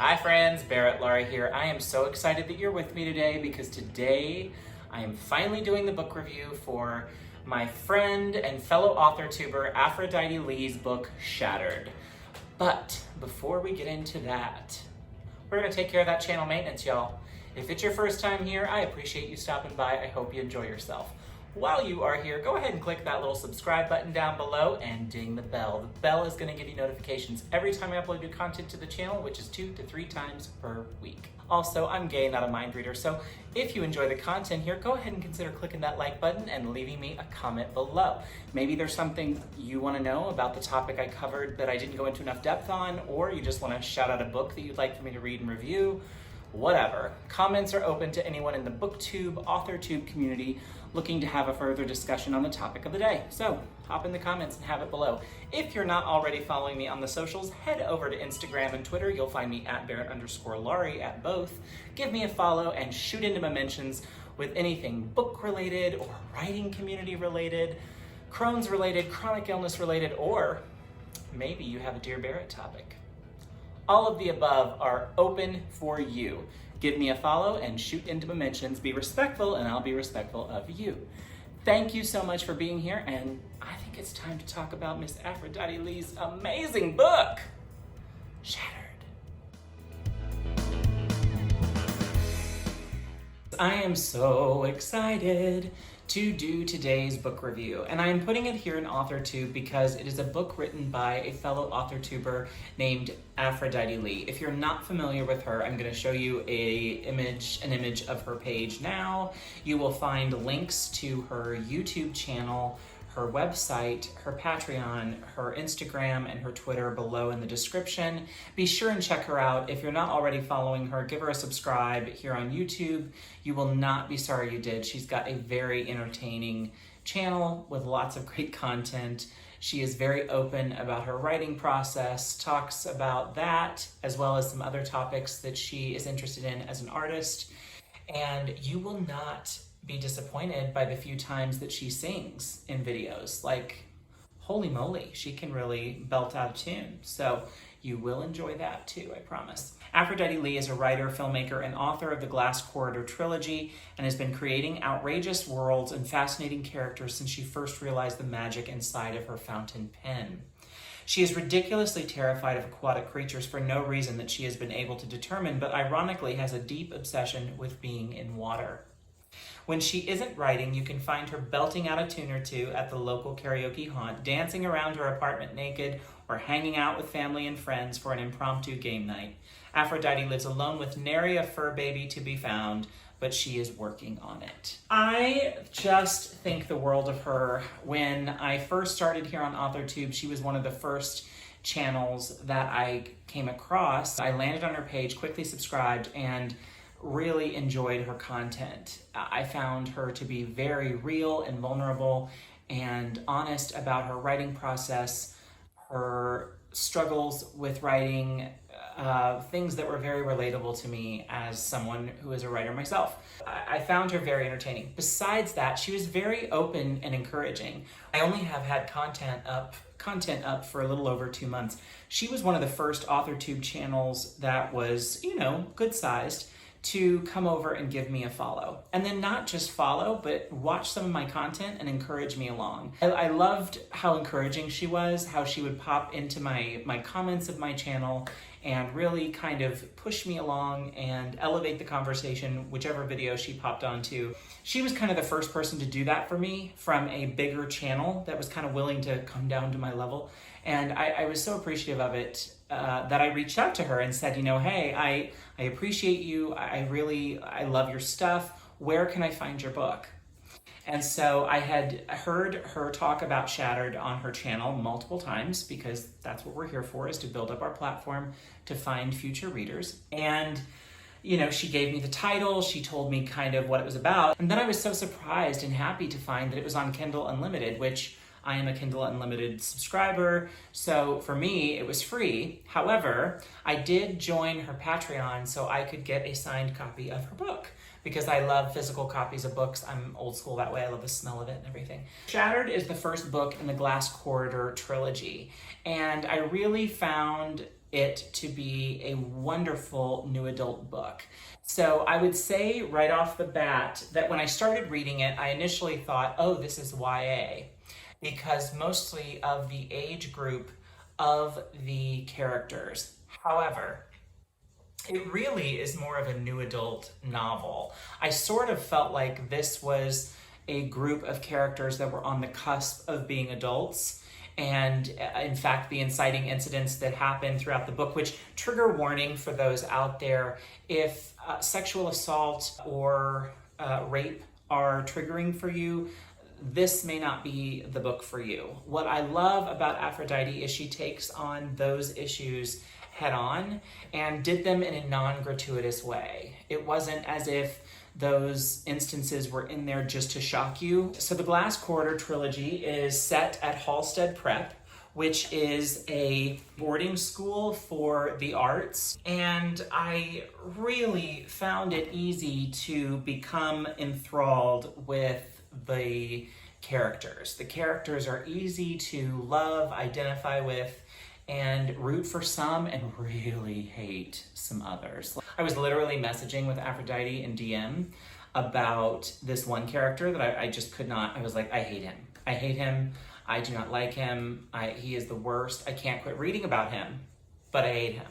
Hi friends, Barrett, Laurie here. I am so excited that you're with me today because today I am finally doing the book review for my friend and fellow author tuber Aphrodite Lee's book, Shattered. But before we get into that, we're gonna take care of that channel maintenance, y'all. If it's your first time here, I appreciate you stopping by. I hope you enjoy yourself. While you are here, go ahead and click that little subscribe button down below and ding the bell. The bell is going to give you notifications every time I upload new content to the channel, which is 2 to 3 times per week. Also, I'm gay, not a mind reader, so if you enjoy the content here, go ahead and consider clicking that like button and leaving me a comment below. Maybe there's something you want to know about the topic I covered that I didn't go into enough depth on, or you just want to shout out a book that you'd like for me to read and review. Whatever. Comments are open to anyone in the BookTube, AuthorTube community looking to have a further discussion on the topic of the day. So hop in the comments and have it below. If you're not already following me on the socials, head over to Instagram and Twitter. You'll find me at Barrett_Laurie at both. Give me a follow and shoot into my mentions with anything book related or writing community related, Crohn's related, chronic illness related, or maybe you have a Dear Barrett topic. All of the above are open for you. Give me a follow and shoot into my mentions. Be respectful and I'll be respectful of you. Thank you so much for being here, and I think it's time to talk about Miss Aphrodite Lee's amazing book, Shattered. I am so excited to do today's book review, and I am putting it here in AuthorTube because it is a book written by a fellow AuthorTuber named Aphrodite Lee. If you're not familiar with her, I'm going to show you an image of her page now. You will find links to her YouTube channel, her website, her Patreon, her Instagram, and her Twitter below in the description. Be sure and check her out. If you're not already following her, give her a subscribe here on YouTube. You will not be sorry you did. She's got a very entertaining channel with lots of great content. She is very open about her writing process, talks about that, as well as some other topics that she is interested in as an artist. And you will not be disappointed by the few times that she sings in videos. Like, holy moly, she can really belt out a tune. So you will enjoy that too, I promise. Aphrodite Lee is a writer, filmmaker, and author of the Glass Corridor Trilogy and has been creating outrageous worlds and fascinating characters since she first realized the magic inside of her fountain pen. She is ridiculously terrified of aquatic creatures for no reason that she has been able to determine, but ironically has a deep obsession with being in water. When she isn't writing, you can find her belting out a tune or two at the local karaoke haunt, dancing around her apartment naked, or hanging out with family and friends for an impromptu game night. Aphrodite lives alone with nary a fur baby to be found, but she is working on it. I just think the world of her. When I first started here on AuthorTube, she was one of the first channels that I came across. I landed on her page, quickly subscribed, and really enjoyed her content. I found her to be very real and vulnerable and honest about her writing process, her struggles with writing, things that were very relatable to me as someone who is a writer myself. I found her very entertaining. Besides that, she was very open and encouraging. I only have had content up for a little over 2 months. She was one of the first AuthorTube channels that was, good sized, to come over and give me a follow. And then not just follow, but watch some of my content and encourage me along. I loved how encouraging she was, how she would pop into my comments of my channel and really kind of push me along and elevate the conversation, whichever video she popped onto. She was kind of the first person to do that for me from a bigger channel that was kind of willing to come down to my level. And I was so appreciative of it that I reached out to her and said, hey, I appreciate you. I love your stuff. Where can I find your book? And so I had heard her talk about Shattered on her channel multiple times because that's what we're here for, is to build up our platform to find future readers. And she gave me the title, she told me kind of what it was about. And then I was so surprised and happy to find that it was on Kindle Unlimited, which I am a Kindle Unlimited subscriber, so for me, it was free. However, I did join her Patreon so I could get a signed copy of her book, because I love physical copies of books. I'm old school that way. I love the smell of it and everything. Shattered is the first book in the Glass Corridor Trilogy, and I really found it to be a wonderful new adult book. So I would say right off the bat that when I started reading it, I initially thought, oh, this is YA, because mostly of the age group of the characters. However, it really is more of a new adult novel. I sort of felt like this was a group of characters that were on the cusp of being adults. And in fact, the inciting incidents that happen throughout the book, which trigger warning for those out there, if sexual assault or rape are triggering for you, this may not be the book for you. What I love about Aphrodite is she takes on those issues head on and did them in a non-gratuitous way. It wasn't as if those instances were in there just to shock you. So the Glass Corridor Trilogy is set at Halstead Prep, which is a boarding school for the arts. And I really found it easy to become enthralled with the characters. The characters are easy to love, identify with, and root for some and really hate some others. I was literally messaging with Aphrodite in DM about this one character that I just could not. I was like, I hate him. I hate him. I do not like him. He is the worst. I can't quit reading about him, but I hate him.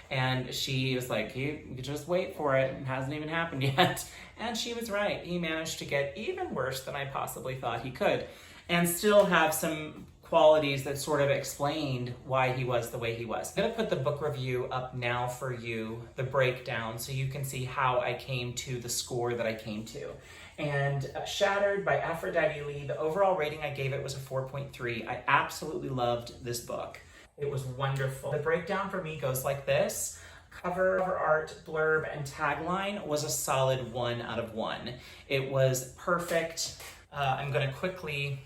And she was like, you just wait for it. It hasn't even happened yet. And she was right. He managed to get even worse than I possibly thought he could, and still have some qualities that sort of explained why he was the way he was. I'm gonna put the book review up now for you, the breakdown, so you can see how I came to the score that I came to. And Shattered by Aphrodite Lee, the overall rating I gave it was a 4.3. I absolutely loved this book. It was wonderful. The breakdown for me goes like this. Cover art, blurb, and tagline was a solid 1 out of 1. It was perfect. I'm gonna quickly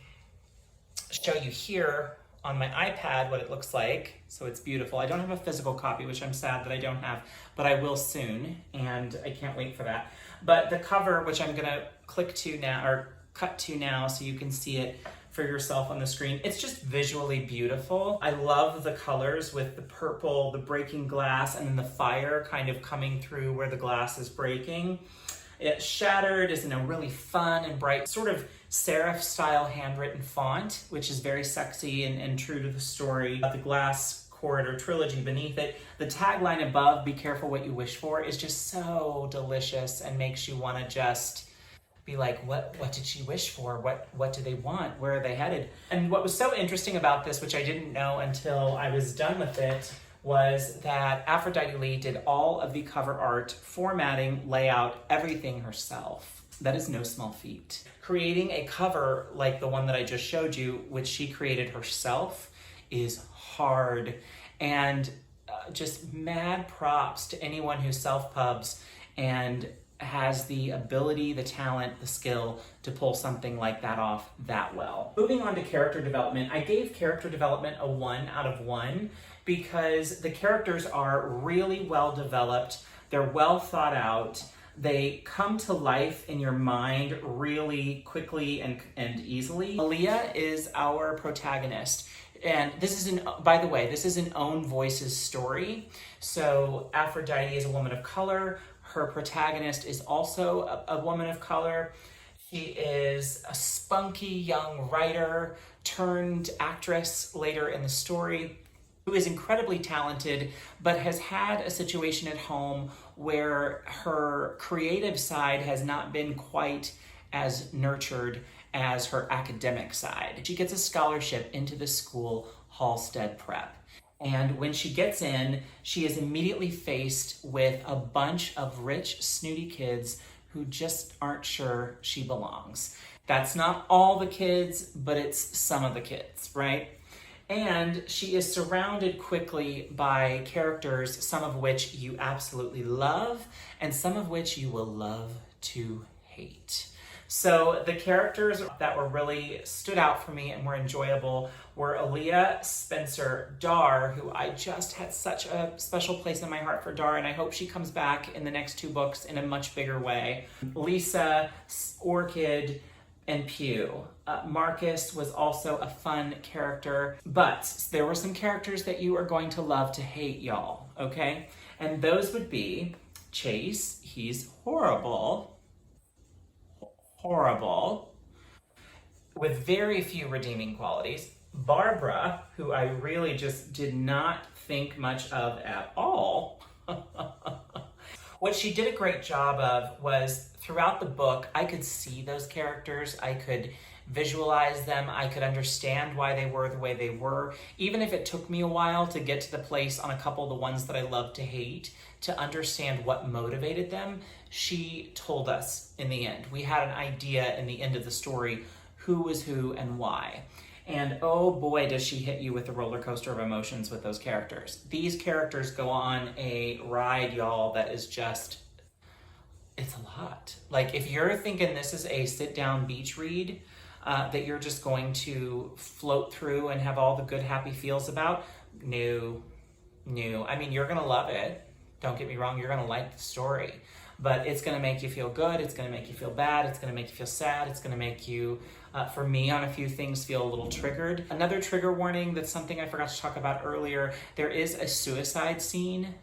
show you here on my iPad what it looks like. So it's beautiful. I don't have a physical copy, which I'm sad that I don't have, but I will soon, and I can't wait for that. But the cover, which I'm gonna click to now, or cut to now so you can see it for yourself on the screen, it's just visually beautiful. I love the colors with the purple, the breaking glass, and then the fire kind of coming through where the glass is breaking. Shattered is in a really fun and bright, sort of serif style handwritten font, which is very sexy and true to the story. The Glass Corridor Trilogy beneath it. The tagline above, be careful what you wish for, is just so delicious and makes you want to just be like, what did she wish for? What do they want? Where are they headed? And what was so interesting about this, which I didn't know until I was done with it, was that Aphrodite Lee did all of the cover art, formatting, layout, everything herself. That is no small feat. Creating a cover like the one that I just showed you, which she created herself, is hard. And just mad props to anyone who self-pubs and has the ability, the talent, the skill to pull something like that off that well. Moving on to character development, I gave character development a 1 out of 1 because the characters are really well developed, they're well thought out, they come to life in your mind really quickly and easily. Aaliyah is our protagonist. And this is by the way, this is an Own Voices story. So Aphrodite is a woman of color. Her protagonist is also a woman of color. She is a spunky young writer turned actress later in the story, who is incredibly talented, but has had a situation at home where her creative side has not been quite as nurtured as her academic side. She gets a scholarship into the school, Halstead Prep. And when she gets in, she is immediately faced with a bunch of rich, snooty kids who just aren't sure she belongs. That's not all the kids, but it's some of the kids, right? And she is surrounded quickly by characters, some of which you absolutely love, and some of which you will love to hate. So the characters that were really stood out for me and were enjoyable were Aaliyah, Spencer, Darr, who I just had such a special place in my heart for Darr, and I hope she comes back in the next 2 books in a much bigger way. Lisa, Orchid, and Pew. Marcus was also a fun character, but there were some characters that you are going to love to hate, y'all, okay? And those would be Chase, he's horrible, with very few redeeming qualities. Barbara, who I really just did not think much of at all. What she did a great job of was throughout the book, I could see those characters, I could visualize them, I could understand why they were the way they were, even if it took me a while to get to the place on a couple of the ones that I love to hate, to understand what motivated them. She told us in the end. We had an idea in the end of the story who was who and why. And oh boy, does she hit you with a roller coaster of emotions with those characters. These characters go on a ride, y'all, that is just, it's a lot. Like, if you're thinking this is a sit-down beach read that you're just going to float through and have all the good, happy feels about, no. I mean, you're gonna love it. Don't get me wrong, you're gonna like the story. But it's gonna make you feel good, it's gonna make you feel bad, it's gonna make you feel sad, it's gonna make you, for me, on a few things, feel a little triggered. Another trigger warning, that's something I forgot to talk about earlier, there is a suicide scene.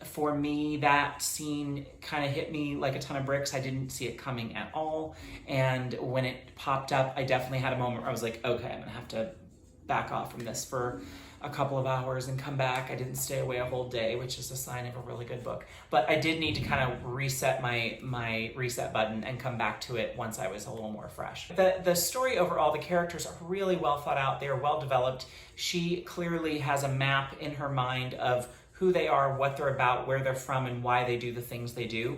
For me, that scene kind of hit me like a ton of bricks. I didn't see it coming at all. And when it popped up, I definitely had a moment where I was like, okay, I'm gonna have to back off from this for a couple of hours and come back. I didn't stay away a whole day, which is a sign of a really good book. But I did need to kind of reset my reset button and come back to it once I was a little more fresh. The story overall, the characters are really well thought out. They are well developed. She clearly has a map in her mind of who they are, what they're about, where they're from, and why they do the things they do.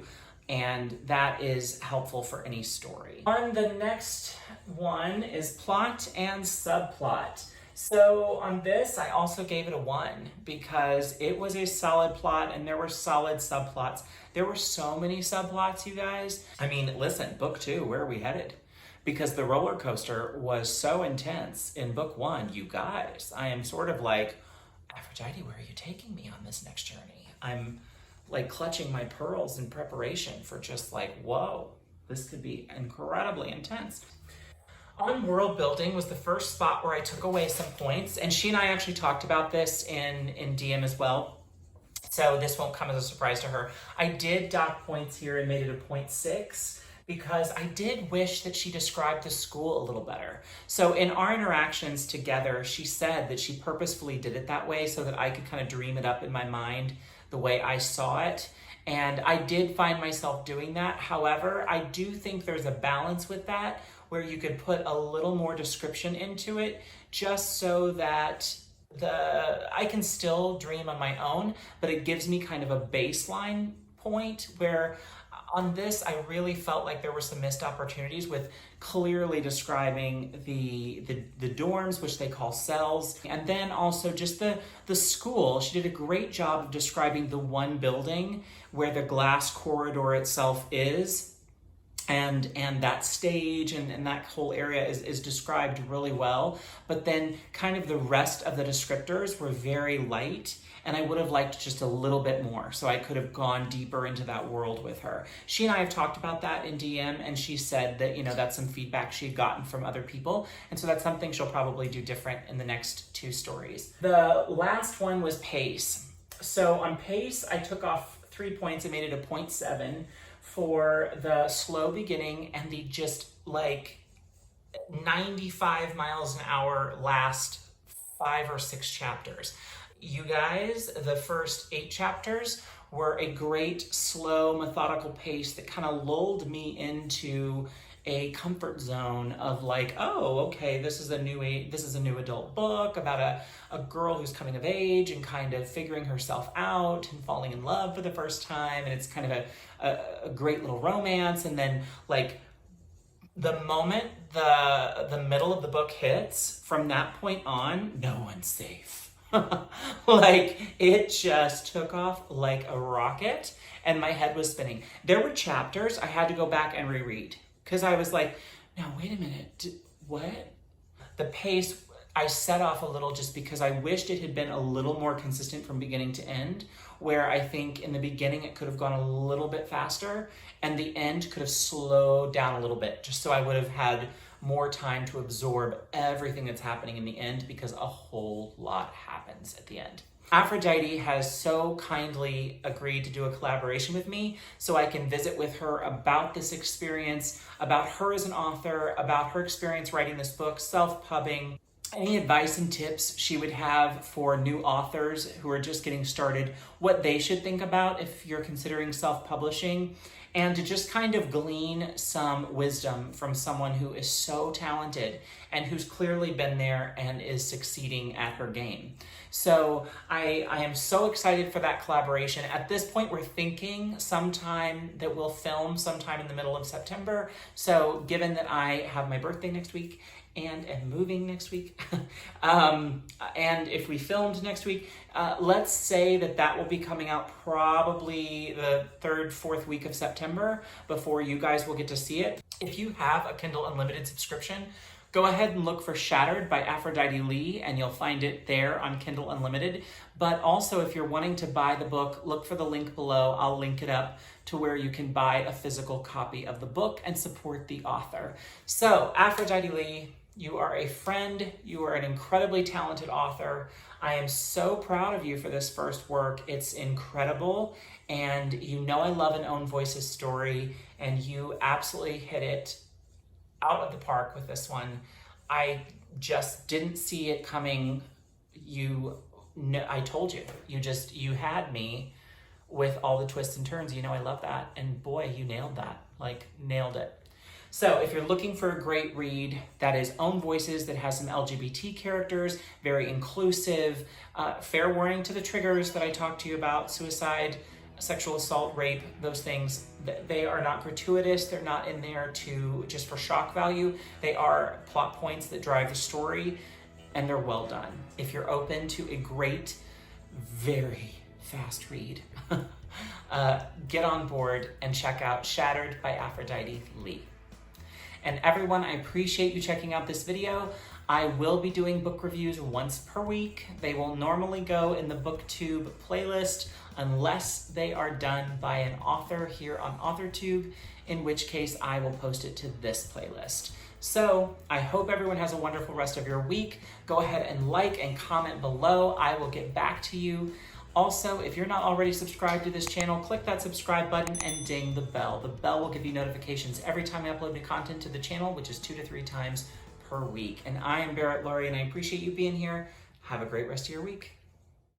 And that is helpful for any story. On the next one is plot and subplot. So on this, I also gave it a 1 because it was a solid plot and there were solid subplots. There were so many subplots, you guys. I mean, listen, book 2, where are we headed? Because the roller coaster was so intense in book 1, you guys. I am sort of like, Aphrodite, where are you taking me on this next journey? I'm like clutching my pearls in preparation for just like, whoa, this could be incredibly intense. On Worldbuilding was the first spot where I took away some points, and she and I actually talked about this in DM as well, so this won't come as a surprise to her. I did dock points here and made it a 0.6 because I did wish that she described the school a little better. So in our interactions together, she said that she purposefully did it that way so that I could kind of dream it up in my mind the way I saw it. And I did find myself doing that. However, I do think there's a balance with that where you could put a little more description into it just so that I can still dream on my own, but it gives me kind of a baseline point where on this, I really felt like there were some missed opportunities with clearly describing the dorms, which they call cells, and then also just the school. She did a great job of describing the one building where the glass corridor itself is, and that stage and that whole area is described really well. But then kind of the rest of the descriptors were very light, and I would have liked just a little bit more, so I could have gone deeper into that world with her. She and I have talked about that in DM, and she said that, you know, that's some feedback she had gotten from other people, and so that's something she'll probably do different in the next 2 stories. The last one was pace. So on pace, I took off 3 points and made it a 0.7 for the slow beginning and the just like 95 miles an hour last 5 or 6 chapters. You guys, the first 8 chapters were a great, slow, methodical pace that kind of lulled me into a comfort zone of like, oh, okay, this is a new adult book about a girl who's coming of age and kind of figuring herself out and falling in love for the first time, and it's kind of a great little romance. And then like the moment the middle of the book hits, from that point on, no one's safe. Like, it just took off like a rocket and my head was spinning. There were chapters I had to go back and reread because I was like, no, wait a minute, what? The pace, I set off a little just because I wished it had been a little more consistent from beginning to end, where I think in the beginning it could have gone a little bit faster and the end could have slowed down a little bit, just so I would have had more time to absorb everything that's happening in the end, because a whole lot happens at the end. Aphrodite has so kindly agreed to do a collaboration with me so I can visit with her about this experience, about her as an author, about her experience writing this book, self-pubbing, any advice and tips she would have for new authors who are just getting started, what they should think about if you're considering self-publishing, and to just kind of glean some wisdom from someone who is so talented and who's clearly been there and is succeeding at her game. So I am so excited for that collaboration. At this point, we're thinking sometime that we'll film sometime in the middle of September. So given that I have my birthday next week and am moving next week, and if we filmed next week, let's say that will be coming out probably the 3rd, 4th week of September before you guys will get to see it. If you have a Kindle Unlimited subscription, go ahead and look for Shattered by Aphrodite Lee, and you'll find it there on Kindle Unlimited. But also, if you're wanting to buy the book, look for the link below. I'll link it up to where you can buy a physical copy of the book and support the author. So, Aphrodite Lee, you are a friend. You are an incredibly talented author. I am so proud of you for this first work. It's incredible, and you know I love an Own Voices story, and you absolutely hit it out of the park with this one. I just didn't see it coming. I told you. You had me with all the twists and turns. You know I love that, and boy, you nailed that. Nailed it. So if you're looking for a great read that is Own Voices, that has some LGBT characters, very inclusive, fair warning to the triggers that I talked to you about, suicide, sexual assault, rape, those things, they are not gratuitous. They're not in there just for shock value. They are plot points that drive the story, and they're well done. If you're open to a great, very fast read, get on board and check out Shattered by Aphrodite Lee. And everyone, I appreciate you checking out this video. I will be doing book reviews once per week. They will normally go in the BookTube playlist unless they are done by an author here on AuthorTube, in which case I will post it to this playlist. So I hope everyone has a wonderful rest of your week. Go ahead and like and comment below. I will get back to you. Also, if you're not already subscribed to this channel, click that subscribe button and ding the bell. The bell will give you notifications every time I upload new content to the channel, which is 2 to 3 times per week. And I am Barrett, Laurie, and I appreciate you being here. Have a great rest of your week.